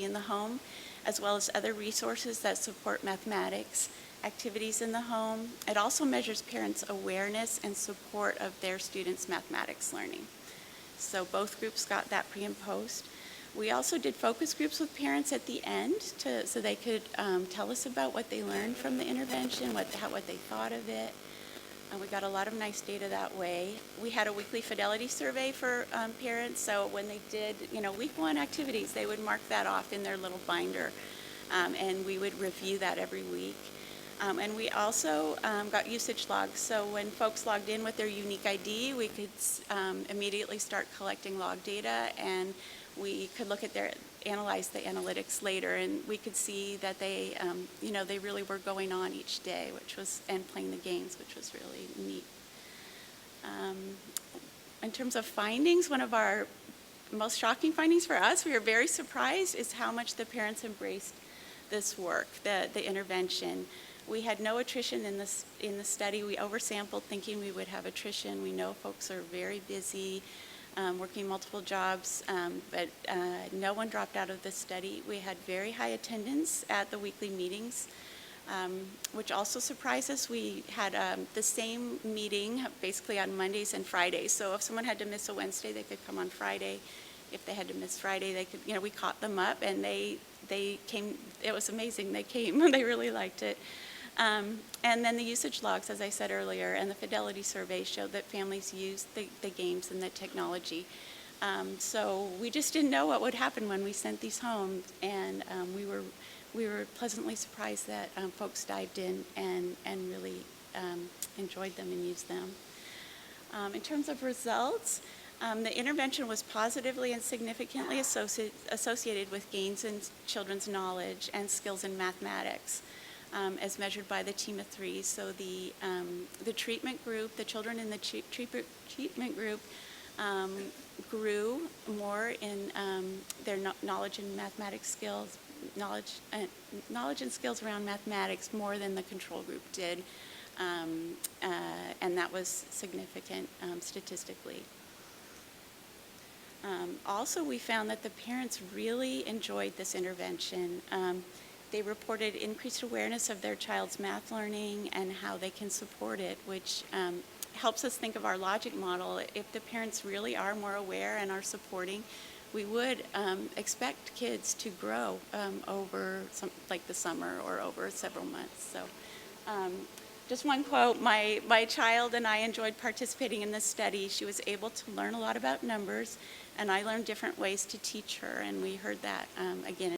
in the home, as well as other resources that support mathematics activities in the home. It also measures parents' awareness and support of their students' mathematics learning. So both groups got that pre and post. We also did focus groups with parents at the end so they could tell us about what they learned from the intervention, what they thought of it. And we got a lot of nice data that way. We had a weekly fidelity survey for parents, so when they did, week 1 activities, they would mark that off in their little binder, and we would review that every week. And we also got usage logs, so when folks logged in with their unique ID, we could immediately start collecting log data, and we could analyze the analytics later, and we could see that they, they really were going on each day, and playing the games, which was really neat. In terms of findings, one of our most shocking findings for us, we were very surprised, is how much the parents embraced this work, the intervention. We had no attrition in the study. We oversampled thinking we would have attrition. We know folks are very busy, working multiple jobs, but no one dropped out of this study. We had very high attendance at the weekly meetings, which also surprised us. We had the same meeting basically on Mondays and Fridays. So if someone had to miss a Wednesday, they could come on Friday. If they had to miss Friday, they could, we caught them up, and they came. It was amazing. They came. They really liked it. And then the usage logs, as I said earlier, and the fidelity survey showed that families used the games and the technology. So we just didn't know what would happen when we sent these home, and we were pleasantly surprised that folks dived in and really enjoyed them and used them. In terms of results, the intervention was positively and significantly associated with gains in children's knowledge and skills in mathematics, as measured by the team of 3. So the treatment group, the children in the treatment group, grew more in their knowledge and mathematics skills, knowledge and skills around mathematics more than the control group did, and that was significant statistically. Also, we found that the parents really enjoyed this intervention. They reported increased awareness of their child's math learning and how they can support it, which helps us think of our logic model. If the parents really are more aware and are supporting, we would expect kids to grow over like the summer or over several months. So just one quote, my child and I enjoyed participating in this study. She was able to learn a lot about numbers, and I learned different ways to teach her, and we heard that again